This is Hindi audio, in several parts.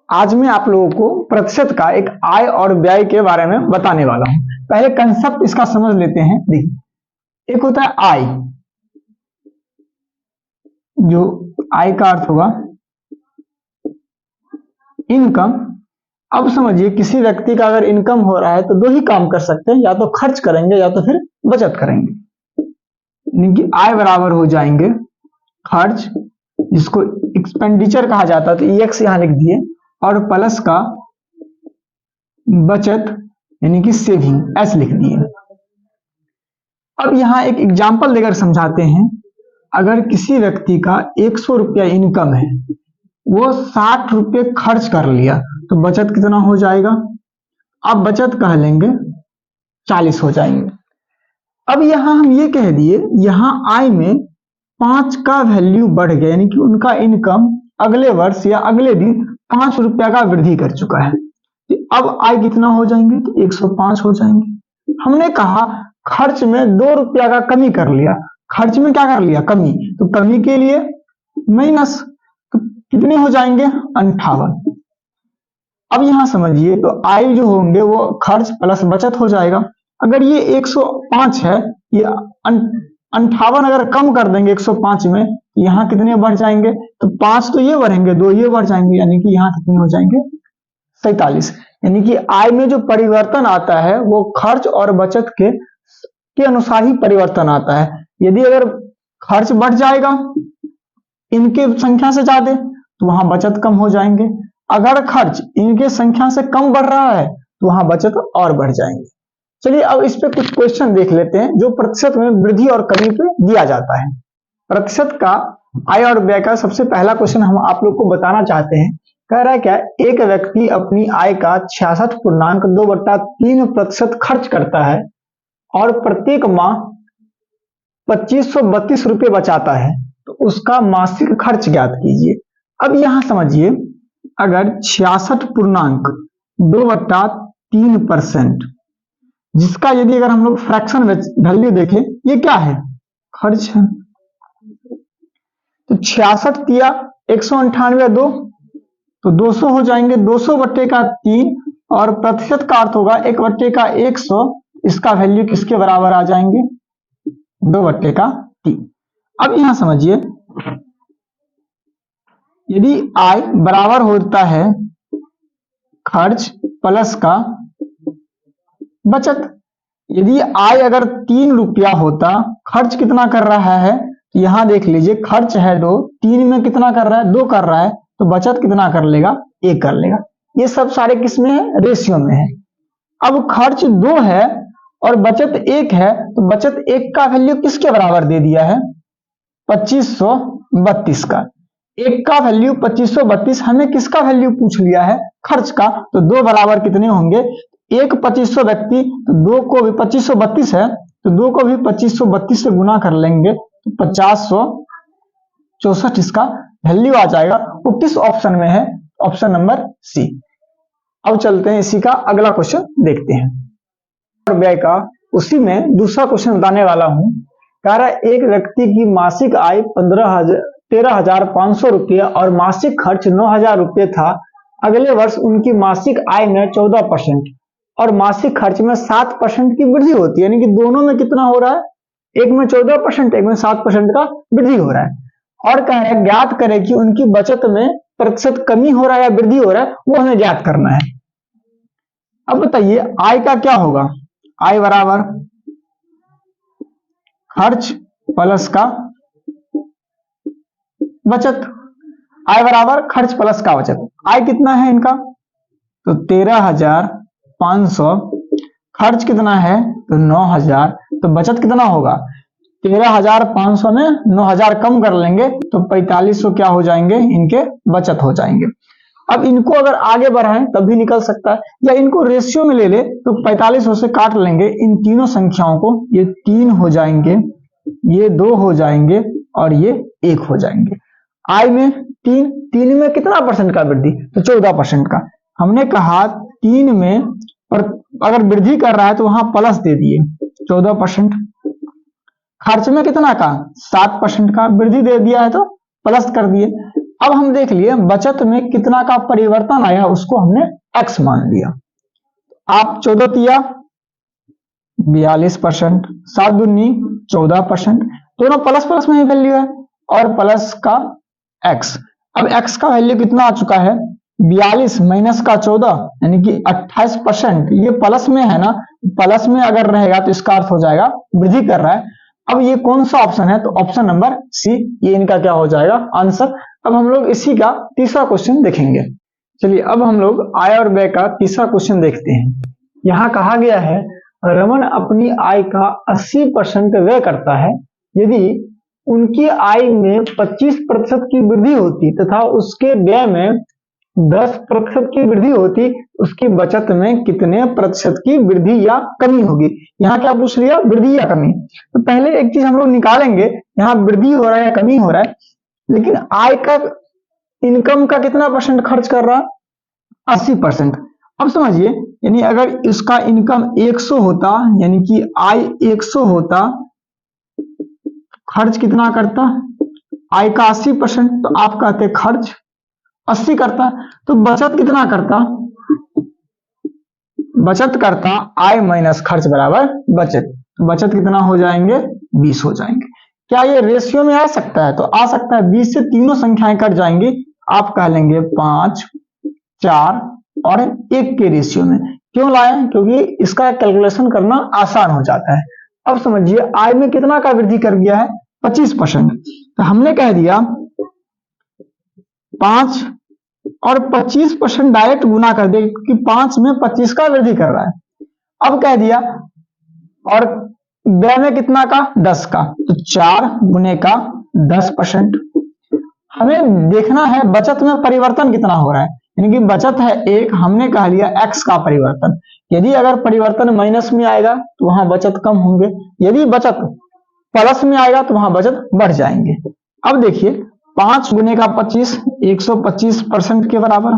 आज मैं आप लोगों को प्रतिशत का एक आय और व्यय के बारे में बताने वाला हूं। पहले कंसेप्ट इसका समझ लेते हैं। देखिए, एक होता है आय, जो आय का अर्थ होगा इनकम। अब समझिए, किसी व्यक्ति का अगर इनकम हो रहा है तो दो ही काम कर सकते हैं, या तो खर्च करेंगे या तो फिर बचत करेंगे। यानी कि आय बराबर हो जाएंगे खर्च, जिसको एक्सपेंडिचर कहा जाता है, तो EX यहां लिख दिए, और प्लस का बचत यानी कि सेविंग S लिख दिए। अब यहां एक एग्जांपल देकर समझाते हैं। अगर किसी व्यक्ति का 100 रुपया इनकम है, वो 60 रुपये खर्च कर लिया, तो बचत कितना हो जाएगा? अब बचत कह लेंगे 40 हो जाएंगे। अब यहां हम ये कह दिए, यहां आय में 5 का वैल्यू बढ़ गया, यानी कि उनका इनकम अगले वर्ष या अगले दिन 5 रुपया का वृद्धि कर चुका है। तो अब आय कितना हो जाएंगे? तो 105 हो जाएंगे। हमने कहा खर्च में 2 रुपया का कमी कर लिया, खर्च में क्या कर लिया? कमी। तो कमी के लिए माइनस, तो कितने हो जाएंगे? 58। अब यहां समझिए, तो आय जो होंगे वो खर्च प्लस बचत हो जाएगा। अगर ये 105 है, ये 58 अगर कम कर देंगे 105 में, यहाँ कितने बढ़ जाएंगे? तो 5 तो ये बढ़ेंगे, 2 ये बढ़ जाएंगे, यानी कि यहाँ कितने हो जाएंगे? 47। यानी कि आय में जो परिवर्तन आता है वो खर्च और बचत के अनुसार ही परिवर्तन आता है। यदि अगर खर्च बढ़ जाएगा इनके संख्या से ज्यादा, तो वहां बचत कम हो जाएंगे। अगर खर्च इनके संख्या से कम बढ़ रहा है, तो वहां बचत और बढ़ जाएंगे। चलिए अब इस पे कुछ क्वेश्चन देख लेते हैं, जो प्रतिशत में वृद्धि और कमी पे दिया जाता है। प्रतिशत का आय और व्यय का सबसे पहला क्वेश्चन हम आप लोग को बताना चाहते हैं। कह रहा है क्या? एक व्यक्ति अपनी आय का 66.2/3% खर्च करता है और प्रत्येक माह 2532 रुपये बचाता है, तो उसका मासिक खर्च ज्ञात कीजिए। अब यहां समझिए, अगर 66.2/3%, जिसका यदि अगर हम लोग फ्रैक्शन वैल्यू देखें, ये क्या है? खर्च है। तो 66 दिया 198 2, तो 200 हो जाएंगे। 200/3, और प्रतिशत का अर्थ होगा 1/100। इसका वैल्यू किसके बराबर आ जाएंगे? 2/3। अब यहां समझिए, यदि आय बराबर होता है खर्च प्लस का बचत, यदि आय अगर 3 रुपया होता, खर्च कितना कर रहा है? तो यहां देख लीजिए, खर्च है 2, 3 में कितना कर रहा है? 2 कर रहा है, तो बचत कितना कर लेगा? 1 कर लेगा। ये सब सारे किस में है? रेशियो में है। अब खर्च 2 है और बचत 1 है, तो बचत 1 का वैल्यू किसके बराबर दे दिया है? 2532 का। 1 का वैल्यू 2532, हमें किसका वैल्यू पूछ लिया है? खर्च का। तो 2 बराबर कितने होंगे? 1 2500 व्यक्ति, तो 2 को भी 2532 है, तो 2 को भी 2532 से गुना कर लेंगे, तो 5064 इसका वैल्यू आ जाएगा। वो किस ऑप्शन में है? Option number C. अब चलते हैं, इसी का अगला क्वेश्चन देखते हैं। और व्यय का उसी में दूसरा क्वेश्चन बताने वाला हूं। कह रहा है एक व्यक्ति की मासिक आय 13,500 रुपये और मासिक खर्च 9,000 रुपये था। अगले वर्ष उनकी मासिक आय में 14% और मासिक खर्च में 7% की वृद्धि होती है। यानी कि दोनों में कितना हो रहा है? एक में 14%, एक में 7% का वृद्धि हो रहा है। और कह रहे हैं ज्ञात करें कि उनकी बचत में प्रतिशत कमी हो रहा है या वृद्धि हो रहा है, वो हमें ज्ञात करना है। अब बताइए, आय का क्या होगा? आय बराबर खर्च प्लस का बचत। आय बराबर खर्च प्लस का बचत। आय कितना है इनका? तो 13,500, खर्च कितना है? तो 9,000, तो बचत कितना होगा? 13,500 में 9,000 कम कर लेंगे, तो 4500 क्या हो जाएंगे? इनके बचत हो जाएंगे। अब इनको अगर आगे बढ़ाएं तब भी निकल सकता है, या इनको रेशियो में ले ले तो 4500 से काट लेंगे इन तीनों संख्याओं को। ये 3 हो जाएंगे, ये 2 हो जाएंगे और ये 1 हो जाएंगे। आय में 3 में कितना परसेंट का वृद्धि? तो 14% का। हमने कहा 3 में पर अगर वृद्धि कर रहा है तो वहां प्लस दे दिए 14%। खर्च में कितना का? 7% का। वृद्धि दे दिया है तो प्लस कर दिए। अब हम देख लिए बचत में कितना का परिवर्तन आया, उसको हमने x मान लिया। आप 14 तिया 42%, 7 दूनी 14%, दोनों प्लस प्लस में ही वैल्यू है और प्लस का x। अब x का वैल्यू कितना आ चुका है 42 माइनस का 14 यानी कि 28%। ये प्लस में है ना, प्लस में अगर रहेगा तो इसका अर्थ हो जाएगा वृद्धि कर रहा है। अब ये कौन सा ऑप्शन है, तो ऑप्शन नंबर सी, ये इनका क्या हो जाएगा आंसर। अब हम लोग इसी का तीसरा क्वेश्चन देखेंगे। चलिए अब हम लोग आय और व्यय का तीसरा क्वेश्चन देखते हैं। यहाँ कहा गया है रमन अपनी आय का 80% व्यय करता है। यदि उनकी आय में 25% की वृद्धि होती तथा उसके व्यय में 10% की वृद्धि होती, उसकी बचत में कितने प्रतिशत की वृद्धि या कमी होगी। यहाँ क्या पूछ लिया, वृद्धि या कमी। तो पहले एक चीज हम लोग निकालेंगे, यहाँ वृद्धि हो रहा है या कमी हो रहा है, लेकिन आय का इनकम का कितना परसेंट खर्च कर रहा, 80%। अब समझिए, यानी अगर इसका इनकम 100 होता, यानी कि आय 100 होता, खर्च कितना करता, आय का 80%, तो आप कहते खर्च 80 करता, तो बचत कितना करता, बचत करता आय माइनस खर्च बराबर बचत। बचत कितना हो जाएंगे, 20 हो जाएंगे। क्या ये रेशियो में आ सकता है, तो आ सकता है। 20 से तीनों संख्याएं कट जाएंगी, आप कह लेंगे 5, 4 और 1 के रेशियो में। क्यों लाए, क्योंकि इसका कैलकुलेशन करना आसान हो जाता है। अब समझिए आय में कितना का वृद्धि कर दिया है, 25%। तो हमने कह दिया 5 और 25% डायरेक्ट गुना कर दे, क्योंकि 5 में 25 का वृद्धि कर रहा है। अब कह दिया और व्यय में कितना का, 10 का, तो 4 गुने का 10%। हमें देखना है बचत में परिवर्तन कितना हो रहा है, यानी कि बचत है 1, हमने कह लिया x का परिवर्तन। यदि अगर परिवर्तन माइनस में आएगा तो वहां बचत कम होंगे, यदि बचत प्लस में आएगा तो वहां बचत बढ़ जाएंगे। अब देखिए 5 गुने का 25 125% के बराबर,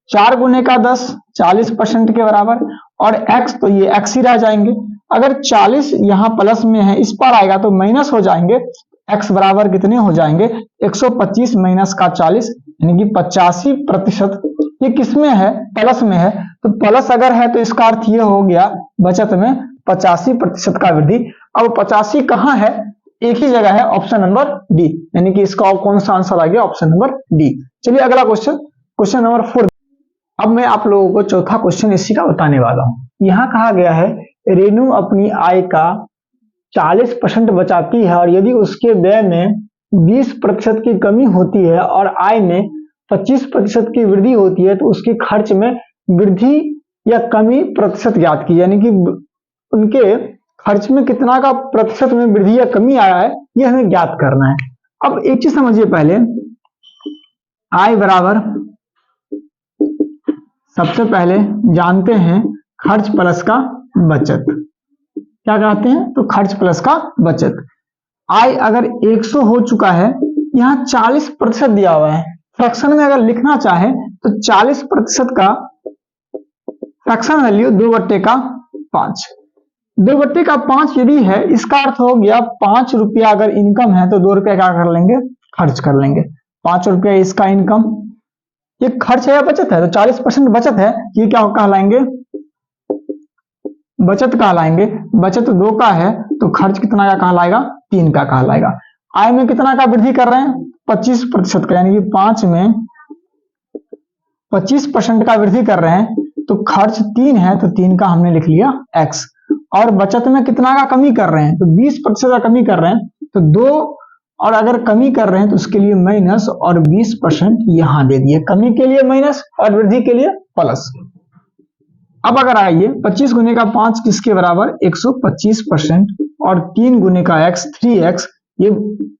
4 गुने का 10 40% के बराबर, और x तो ये x ही रह जाएंगे। अगर 40 यहाँ प्लस में है, इस पर आएगा तो माइनस हो जाएंगे, x बराबर कितने हो जाएंगे, 125 माइनस का 40 यानी कि 85%। ये किस में है, प्लस में है, तो प्लस अगर है तो इसका अर्थ ये हो गया बचत में 85% का वृद्धि। अब 85 कहाँ है, एक ही जगह है, ऑप्शन नंबर डी, यानी कि इसका कौन सा आंसर आ गया, ऑप्शन नंबर डी। चलिए अगला क्वेश्चन, क्वेश्चन नंबर 4। अब मैं आप लोगों को चौथा क्वेश्चन इसी का बताने वाला हूं। यहाँ कहा गया है रेनू अपनी आय का 40% बचाती है और यदि उसके व्यय में 20% की कमी होती है और आय में 25% की वृद्धि होती है, तो उसके खर्च में वृद्धि या कमी प्रतिशत ज्ञात की, यानी कि उनके खर्च में कितना का प्रतिशत में वृद्धि या कमी आया है, ये हमें ज्ञात करना है। अब एक चीज समझिए, पहले आय बराबर, सबसे पहले जानते हैं खर्च प्लस का बचत, क्या कहते हैं, तो खर्च प्लस का बचत। आय अगर 100 हो चुका है, यहाँ 40% दिया हुआ है, फ्रैक्शन में अगर लिखना चाहे तो 40% का फ्रैक्शन वैल्यू 2/5, 2/5 यदि है, इसका अर्थ हो गया 5 रुपया अगर इनकम है तो 2 रुपया क्या कर लेंगे, खर्च कर लेंगे। 5 रुपया इसका इनकम, ये खर्च है या बचत है, तो 40% बचत है, ये क्या कहलाएंगे, बचत कहलाएंगे। बचत 2 का है तो खर्च कितना का कहलाएगा, 3 का कहलाएगा। आय में कितना का वृद्धि कर रहे हैं, 25% का, यानी कि 5 में 25% का वृद्धि कर रहे हैं, तो खर्च 3 है तो 3 का हमने लिख लिया x। और बचत में कितना का कमी कर रहे हैं, तो 20% का कमी कर रहे हैं, तो 2, और अगर कमी कर रहे हैं तो उसके लिए माइनस, और 20% यहां दे दिए, कमी के लिए माइनस और वृद्धि के लिए प्लस। अब अगर आइए 25 गुने का 5 किसके बराबर, 125%, और 3 गुने का x 3x, ये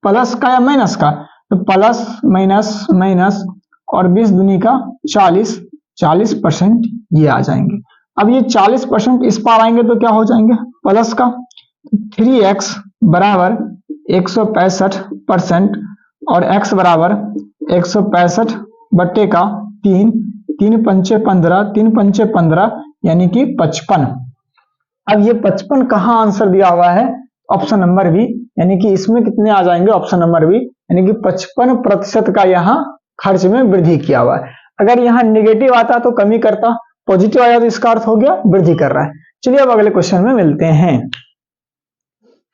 प्लस का या माइनस का, तो प्लस माइनस माइनस, और 20 दुनी का 40% ये आ जाएंगे। अब ये 40% इस पार आएंगे तो क्या हो जाएंगे, प्लस का, 3x बराबर 165%, और x बराबर 165 बट्टे का 3, 3 पंचे 15, 3 पंचे 15 यानी कि 55। अब ये 55 कहाँ आंसर दिया हुआ है, ऑप्शन नंबर बी, यानी कि इसमें कितने आ जाएंगे, ऑप्शन नंबर बी, यानी कि 55% का यहाँ खर्च में वृद्धि किया हुआ है। अगर यहाँ निगेटिव आता तो कमी करता, पॉजिटिव आया तो इसका अर्थ हो गया वृद्धि कर रहा है। चलिए अब अगले क्वेश्चन में मिलते हैं।